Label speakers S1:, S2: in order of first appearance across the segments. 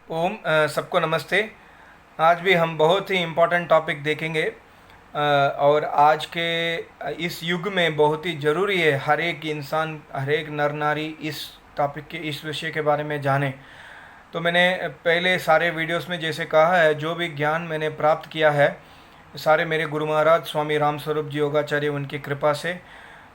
S1: ओम सबको नमस्ते। आज भी हम बहुत ही इम्पोर्टेंट टॉपिक देखेंगे और आज के इस युग में बहुत ही ज़रूरी है हर एक इंसान, हर एक नर नारी इस टॉपिक के, इस विषय के बारे में जाने। तो मैंने पहले सारे वीडियोस में जैसे कहा है, जो भी ज्ञान मैंने प्राप्त किया है सारे मेरे गुरु महाराज स्वामी राम स्वरूप जी योगाचार्य उनकी कृपा से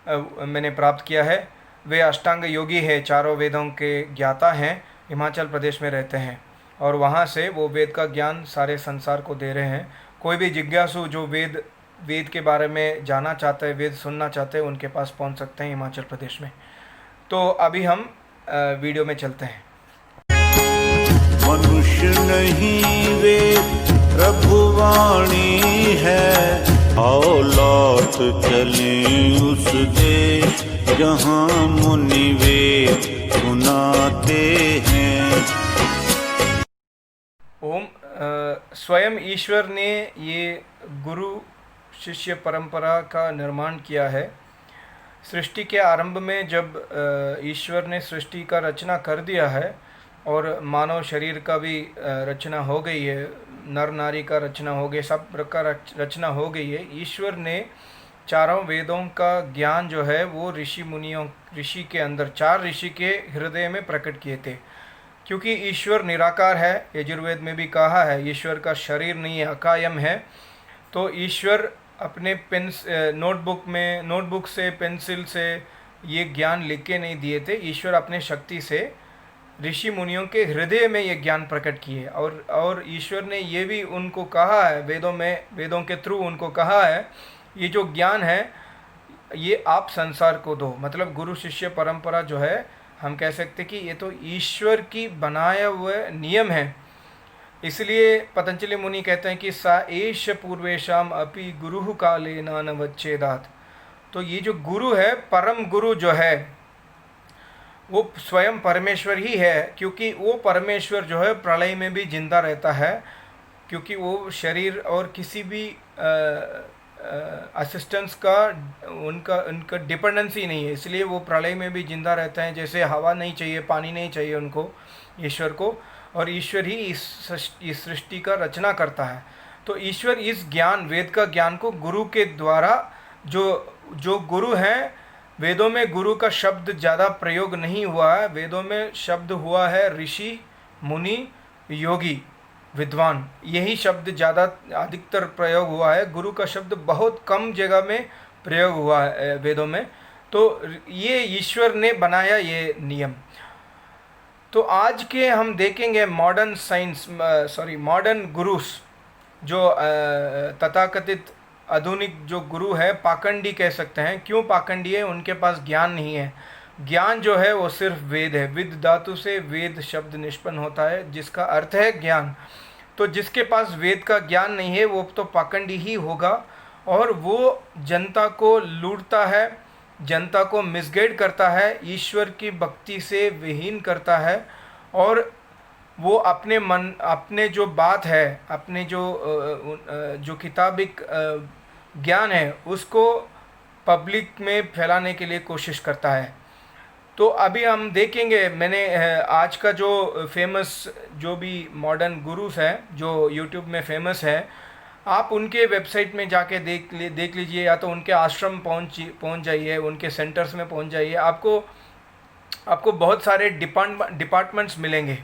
S1: मैंने प्राप्त किया है। वे अष्टांग योगी है, चारों वेदों के ज्ञाता हैं, हिमाचल प्रदेश में रहते हैं और वहाँ से वो वेद का ज्ञान सारे संसार को दे रहे हैं। कोई भी जिज्ञासु जो वेद वेद के बारे में जानना चाहते हैं, वेद सुनना चाहते हैं, उनके पास पहुँच सकते हैं हिमाचल प्रदेश में। तो अभी हम वीडियो में चलते हैं।
S2: मनुष्य नहीं वे प्रभुवाणी है, आओ लौट चले उस देश जहाँ मुनि वेद सुनाते हैं।
S1: ओम स्वयं ईश्वर ने ये गुरु शिष्य परंपरा का निर्माण किया है। सृष्टि के आरंभ में जब ईश्वर ने सृष्टि का रचना कर दिया है और मानव शरीर का भी रचना हो गई है, नर नारी का रचना हो गई, सब का रचना हो गई है। ईश्वर ने चारों वेदों का ज्ञान जो है वो ऋषि के अंदर, चार ऋषि के हृदय में प्रकट किए थे। क्योंकि ईश्वर निराकार है, यजुर्वेद में भी कहा है ईश्वर का शरीर नहीं है, अकायम है। तो ईश्वर अपने नोटबुक से, पेंसिल से ये ज्ञान लिख के नहीं दिए थे। ईश्वर अपने शक्ति से ऋषि मुनियों के हृदय में ये ज्ञान प्रकट किए और ईश्वर ने ये भी उनको कहा है, वेदों के थ्रू उनको कहा है, ये जो ज्ञान है ये आप संसार को दो। मतलब गुरु शिष्य परंपरा जो है, हम कह सकते कि ये तो ईश्वर की बनाया हुआ नियम है। इसलिए पतंजलि मुनि कहते हैं कि सा एष पूर्वेशम अपि गुरु काले न वच्छेदात। तो ये जो गुरु है, परम गुरु जो है वो स्वयं परमेश्वर ही है। क्योंकि वो परमेश्वर जो है प्रलय में भी जिंदा रहता है, क्योंकि वो शरीर और किसी भी असिस्टेंस का उनका डिपेंडेंसी नहीं है, इसलिए वो प्रलय में भी जिंदा रहते हैं। जैसे हवा नहीं चाहिए, पानी नहीं चाहिए उनको, ईश्वर को, और ईश्वर ही इस सृष्टि का रचना करता है। तो ईश्वर इस ज्ञान, वेद का ज्ञान को गुरु के द्वारा, जो गुरु हैं, वेदों में गुरु का शब्द ज़्यादा प्रयोग नहीं हुआ है। वेदों में शब्द हुआ है ऋषि, मुनि, योगी, विद्वान, यही शब्द ज़्यादा अधिकतर प्रयोग हुआ है। गुरु का शब्द बहुत कम जगह में प्रयोग हुआ है वेदों में। तो ये ईश्वर ने बनाया ये नियम। तो आज के हम देखेंगे मॉडर्न गुरुस, जो तथाकथित आधुनिक जो गुरु है, पाखंडी कह सकते हैं। क्यों पाखंडी है? उनके पास ज्ञान नहीं है। ज्ञान जो है वो सिर्फ वेद है। विद धातु से वेद शब्द निष्पन्न होता है, जिसका अर्थ है ज्ञान। तो जिसके पास वेद का ज्ञान नहीं है वो तो पाखंडी ही होगा, और वो जनता को लूटता है, जनता को मिसगाइड करता है, ईश्वर की भक्ति से विहीन करता है, और वो अपने जो बात है, अपने जो किताबिक ज्ञान है उसको पब्लिक में फैलाने के लिए कोशिश करता है। तो अभी हम देखेंगे, मैंने आज का जो फेमस, जो भी मॉडर्न गुरुस हैं जो यूट्यूब में फेमस है, आप उनके वेबसाइट में जाके देख लीजिए, या तो उनके आश्रम पहुंच जाइए, उनके सेंटर्स में पहुंच जाइए। आपको बहुत सारे डिपार्टमेंट्स मिलेंगे।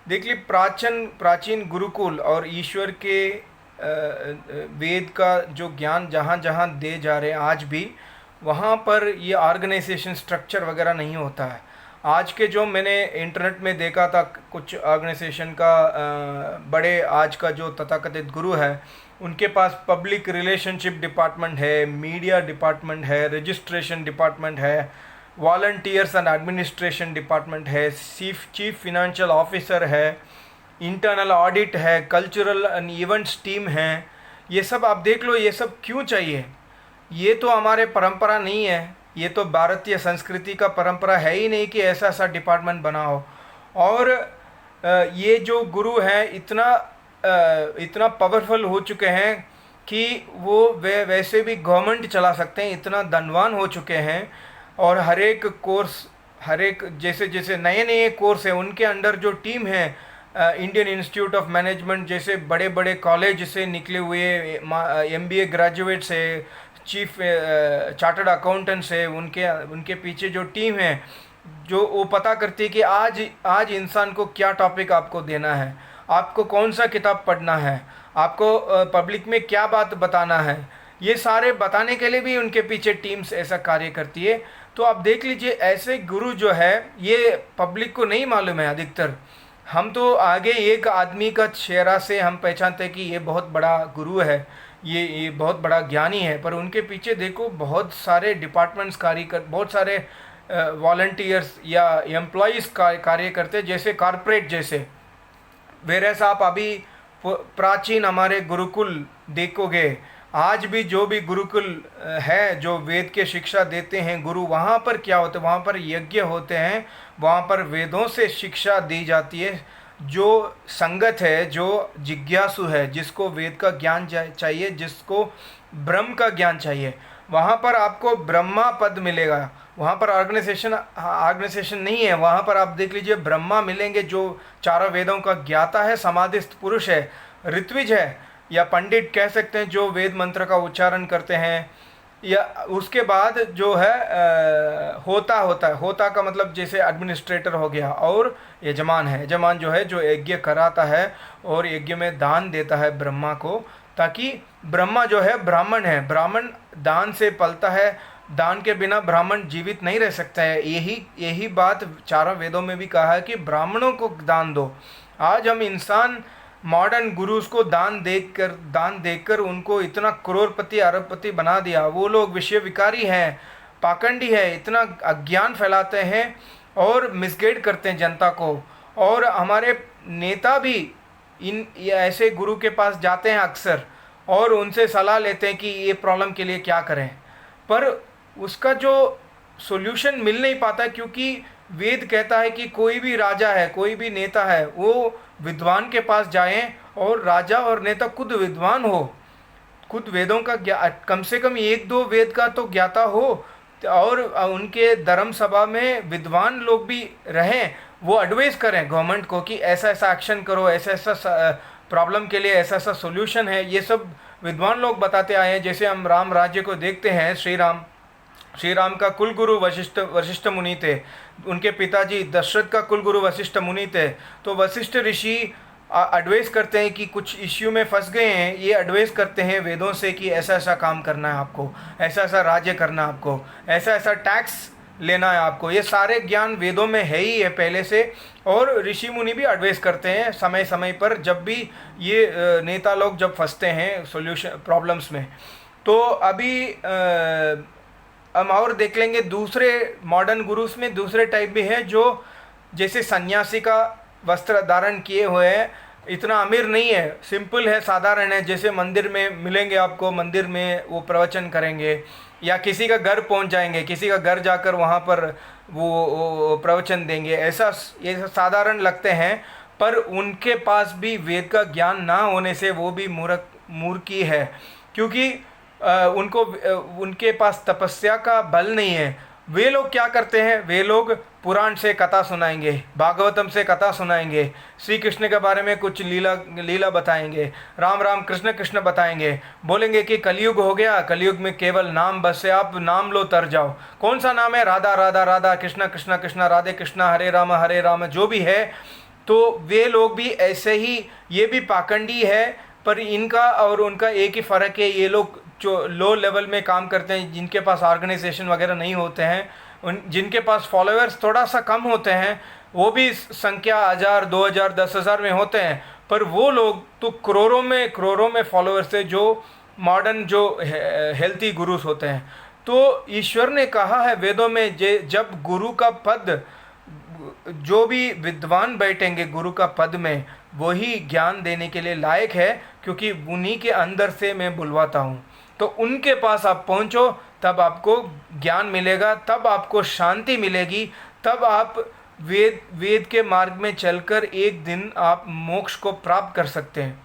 S1: देख ली, प्राचीन गुरुकुल और ईश्वर के वेद का जो ज्ञान जहाँ जहाँ दे जा रहे हैं आज भी, वहाँ पर ये ऑर्गेनाइजेशन स्ट्रक्चर वगैरह नहीं होता है। आज के जो मैंने इंटरनेट में देखा था कुछ ऑर्गेनाइजेशन का, बड़े आज का जो तथाकथित गुरु है, उनके पास पब्लिक रिलेशनशिप डिपार्टमेंट है, मीडिया डिपार्टमेंट है, रजिस्ट्रेशन डिपार्टमेंट है, वॉलंटियर्स एंड एडमिनिस्ट्रेशन डिपार्टमेंट है, चीफ फिनेंशियल ऑफिसर है, इंटरनल ऑडिट है, कल्चरल एंड इवेंट्स टीम है। ये सब आप देख लो, ये सब क्यों चाहिए? ये तो हमारे परंपरा नहीं है, ये तो भारतीय संस्कृति का परंपरा है ही नहीं कि ऐसा सा डिपार्टमेंट बना हो। और ये जो गुरु हैं इतना पावरफुल हो चुके हैं कि वे वैसे भी गवर्नमेंट चला सकते हैं, इतना धनवान हो चुके हैं। और हर एक कोर्स, हर एक जैसे जैसे नए नए कोर्स है, उनके अंडर जो टीम है इंडियन इंस्टीट्यूट ऑफ मैनेजमेंट जैसे बड़े बड़े कॉलेज से निकले हुए एमबीए ग्रेजुएट्स है, चीफ चार्टर्ड अकाउंटेंट्स है, उनके उनके पीछे जो टीम है, जो वो पता करती है कि आज आज इंसान को क्या टॉपिक आपको देना है, आपको कौन सा किताब पढ़ना है, आपको पब्लिक में क्या बात बताना है, ये सारे बताने के लिए भी उनके पीछे टीम्स ऐसा कार्य करती है। तो आप देख लीजिए, ऐसे गुरु जो है ये पब्लिक को नहीं मालूम है अधिकतर। हम तो आगे एक आदमी का चेहरा से हम पहचानते हैं कि ये बहुत बड़ा गुरु है, ये बहुत बड़ा ज्ञानी है, पर उनके पीछे देखो बहुत सारे डिपार्टमेंट्स कार्य कर, बहुत सारे वॉलंटियर्स या एम्प्लॉयज़ कार्य करते हैं, जैसे कॉरपोरेट जैसे। वेरस आप अभी प्राचीन हमारे गुरुकुल देखोगे, आज भी जो भी गुरुकुल है जो वेद के शिक्षा देते हैं गुरु, वहाँ पर क्या होता है, वहाँ पर यज्ञ होते हैं, वहाँ पर वेदों से शिक्षा दी जाती है। जो संगत है, जो जिज्ञासु है, जिसको वेद का ज्ञान चाहिए, जिसको ब्रह्म का ज्ञान चाहिए, वहाँ पर आपको ब्रह्मा पद मिलेगा। वहाँ पर ऑर्गेनाइजेशन नहीं है, वहाँ पर आप देख लीजिए ब्रह्मा मिलेंगे, जो चारों वेदों का ज्ञाता है, समाधिस्थ पुरुष है, ऋत्विज है या पंडित कह सकते हैं, जो वेद मंत्र का उच्चारण करते हैं। या उसके बाद जो है होता का मतलब जैसे एडमिनिस्ट्रेटर हो गया, और यजमान है, यजमान जो है जो यज्ञ कराता है और यज्ञ में दान देता है ब्रह्मा को, ताकि ब्रह्मा जो है ब्राह्मण है, ब्राह्मण दान से पलता है, दान के बिना ब्राह्मण जीवित नहीं रह सकता है। यही बात चारों वेदों में भी कहा है कि ब्राह्मणों को दान दो। आज हम इंसान मॉडर्न गुरुज को दान देकर उनको इतना करोड़पति अरबपति बना दिया। वो लोग विषय विकारी हैं, पाखंडी है, इतना अज्ञान फैलाते हैं और मिसगाइड करते हैं जनता को। और हमारे नेता भी ऐसे गुरु के पास जाते हैं अक्सर और उनसे सलाह लेते हैं कि ये प्रॉब्लम के लिए क्या करें, पर उसका जो सॉल्यूशन मिल नहीं पाता, क्योंकि वेद कहता है कि कोई भी राजा है, कोई भी नेता है, वो विद्वान के पास जाएं, और राजा और नेता खुद विद्वान हो, खुद वेदों का कम से कम एक दो वेद का तो ज्ञाता हो, और उनके धर्म सभा में विद्वान लोग भी रहें, वो एडवाइस करें गवर्नमेंट को कि ऐसा ऐसा एक्शन करो, ऐसा ऐसा प्रॉब्लम के लिए ऐसा ऐसा सॉल्यूशन है। ये सब विद्वान लोग बताते आए हैं। जैसे हम राम राज्य को देखते हैं, श्री राम का कुलगुरु वशिष्ठ मुनि थे, उनके पिताजी दशरथ का कुलगुरु वशिष्ठ मुनि थे। तो वशिष्ठ ऋषि एडवाइस करते हैं कि कुछ इश्यू में फंस गए हैं, ये एडवाइस करते हैं वेदों से कि ऐसा ऐसा काम करना है आपको, ऐसा ऐसा राज्य करना है आपको, ऐसा ऐसा टैक्स लेना है आपको। ये सारे ज्ञान वेदों में है ही है पहले से, और ऋषि मुनि भी एडवाइस करते हैं समय समय पर, जब भी ये नेता लोग जब फंसते हैं सॉल्यूशन प्रॉब्लम्स में। तो अभी हम और देख लेंगे दूसरे मॉडर्न गुरुस में दूसरे टाइप भी हैं, जो जैसे सन्यासी का वस्त्र धारण किए हुए हैं, इतना अमीर नहीं है, सिंपल है, साधारण है, जैसे मंदिर में मिलेंगे आपको, मंदिर में वो प्रवचन करेंगे या किसी का घर पहुंच जाएंगे, किसी का घर जाकर वहाँ पर वो प्रवचन देंगे, ऐसा ये साधारण लगते हैं, पर उनके पास भी वेद का ज्ञान ना होने से वो भी मूर्खी है, क्योंकि उनके पास तपस्या का बल नहीं है। वे लोग क्या करते हैं, वे लोग पुराण से कथा सुनाएंगे, भागवतम से कथा सुनाएंगे, श्री कृष्ण के बारे में कुछ लीला बताएंगे, राम राम कृष्ण कृष्ण बताएंगे, बोलेंगे कि कलयुग हो गया, कलयुग में केवल नाम बस है, आप नाम लो तर जाओ। कौन सा नाम है? राधा राधा राधा, कृष्ण कृष्ण कृष्ण, राधे कृष्ण, हरे राम, जो भी है। तो वे लोग भी ऐसे ही, ये भी पाखंडी है, पर इनका और उनका एक ही फ़र्क है, ये लोग जो लो लेवल में काम करते हैं, जिनके पास ऑर्गेनाइजेशन वगैरह नहीं होते हैं, जिनके पास फॉलोअर्स थोड़ा सा कम होते हैं, वो भी संख्या 1000, 2000, 10,000 में होते हैं, पर वो लोग तो करोड़ों में फॉलोअर्स है, जो मॉडर्न जो हेल्थी गुरुस होते हैं। तो ईश्वर ने कहा है वेदों में, जब गुरु का पद, जो भी विद्वान बैठेंगे गुरु का पद में, वही ज्ञान देने के लिए लायक है, क्योंकि उन्हीं के अंदर से मैं बुलवाता हूँ। तो उनके पास आप पहुँचो, तब आपको ज्ञान मिलेगा, तब आपको शांति मिलेगी, तब आप वेद के मार्ग में चलकर एक दिन आप मोक्ष को प्राप्त कर सकते हैं।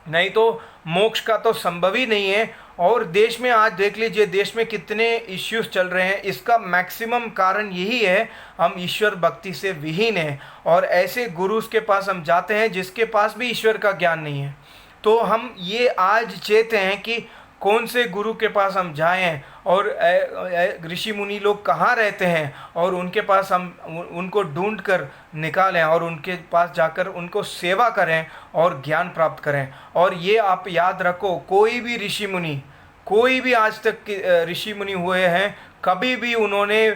S1: नहीं तो मोक्ष का तो संभव ही नहीं है, और देश में आज देख लीजिए, देश में कितने इश्यूज चल रहे हैं। इसका मैक्सिमम कारण यही है, हम ईश्वर भक्ति से विहीन हैं और ऐसे गुरुज के पास हम जाते हैं जिसके पास भी ईश्वर का ज्ञान नहीं है। तो हम ये आज चाहते हैं कि कौन से गुरु के पास हम जाएं और ऋषि मुनि लोग कहाँ रहते हैं और उनके पास हम उनको ढूंढ कर निकालें और उनके पास जाकर उनको सेवा करें और ज्ञान प्राप्त करें। और ये आप याद रखो, कोई भी ऋषि मुनि, कोई भी आज तक ऋषि मुनि हुए हैं, कभी भी उन्होंने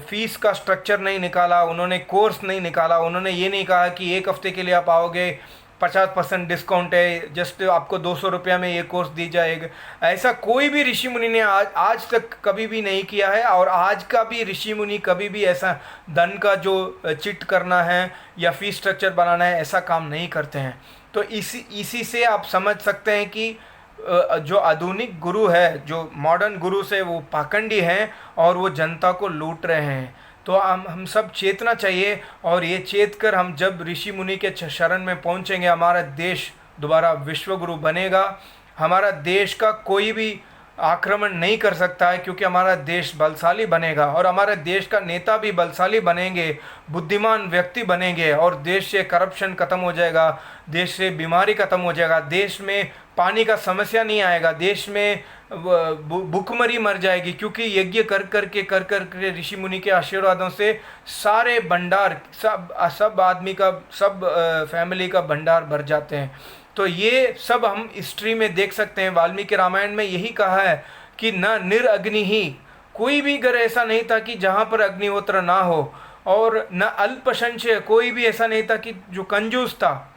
S1: फीस का स्ट्रक्चर नहीं निकाला, उन्होंने कोर्स नहीं निकाला, उन्होंने ये नहीं कहा कि 1 हफ्ते के लिए आप आओगे 50% डिस्काउंट है, जस्ट आपको 200 रुपया में ये कोर्स दी जाएगा। ऐसा कोई भी ऋषि मुनि ने आज तक कभी भी नहीं किया है। और आज का भी ऋषि मुनि कभी भी ऐसा धन का जो चिट करना है या फीस स्ट्रक्चर बनाना है, ऐसा काम नहीं करते हैं। तो इसी से आप समझ सकते हैं कि जो आधुनिक गुरु है, जो मॉडर्न गुरु से, वो पाखंडी हैं और वो जनता को लूट रहे हैं। तो हम सब चेतना चाहिए और ये चेत कर हम जब ऋषि मुनि के शरण में पहुंचेंगे, हमारा देश दोबारा विश्व गुरु बनेगा। हमारा देश का कोई भी आक्रमण नहीं कर सकता है, क्योंकि हमारा देश बलशाली बनेगा और हमारे देश का नेता भी बलशाली बनेंगे, बुद्धिमान व्यक्ति बनेंगे और देश से करप्शन ख़त्म हो जाएगा, देश से बीमारी ख़त्म हो जाएगा, देश में पानी का समस्या नहीं आएगा, देश में भूखमरी मर जाएगी। क्योंकि यज्ञ कर के ऋषि मुनि के आशीर्वादों से सारे भंडार, सब आदमी का, सब फैमिली का भंडार भर जाते हैं। तो ये सब हम हिस्ट्री में देख सकते हैं। वाल्मीकि रामायण में यही कहा है कि न निरअग्नि ही, कोई भी घर ऐसा नहीं था कि जहाँ पर अग्निहोत्र ना हो, और न अल्पसंचय, कोई भी ऐसा नहीं था कि जो कंजूस था।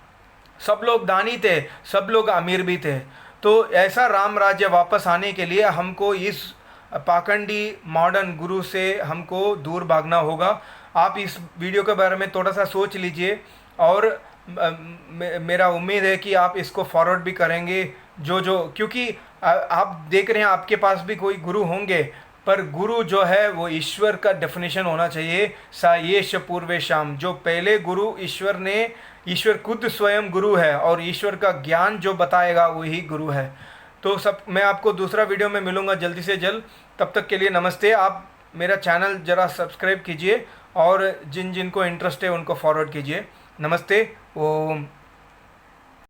S1: सब लोग दानी थे, सब लोग अमीर भी थे। तो ऐसा राम राज्य वापस आने के लिए हमको इस पाखंडी मॉडर्न गुरु से हमको दूर भागना होगा। आप इस वीडियो के बारे में थोड़ा सा सोच लीजिए और मेरा उम्मीद है कि आप इसको फॉरवर्ड भी करेंगे। क्योंकि आप देख रहे हैं आपके पास भी कोई गुरु होंगे, पर गुरु जो है वो ईश्वर का डेफिनेशन होना चाहिए। सा येष पूर्वेशाम, जो पहले गुरु ईश्वर खुद स्वयं गुरु है और ईश्वर का ज्ञान जो बताएगा वही गुरु है। तो मैं आपको दूसरा वीडियो में मिलूँगा जल्दी से जल्द। तब तक के लिए नमस्ते। आप मेरा चैनल ज़रा सब्सक्राइब कीजिए और जिनको इंटरेस्ट है उनको फॉरवर्ड कीजिए। नमस्ते। ओम।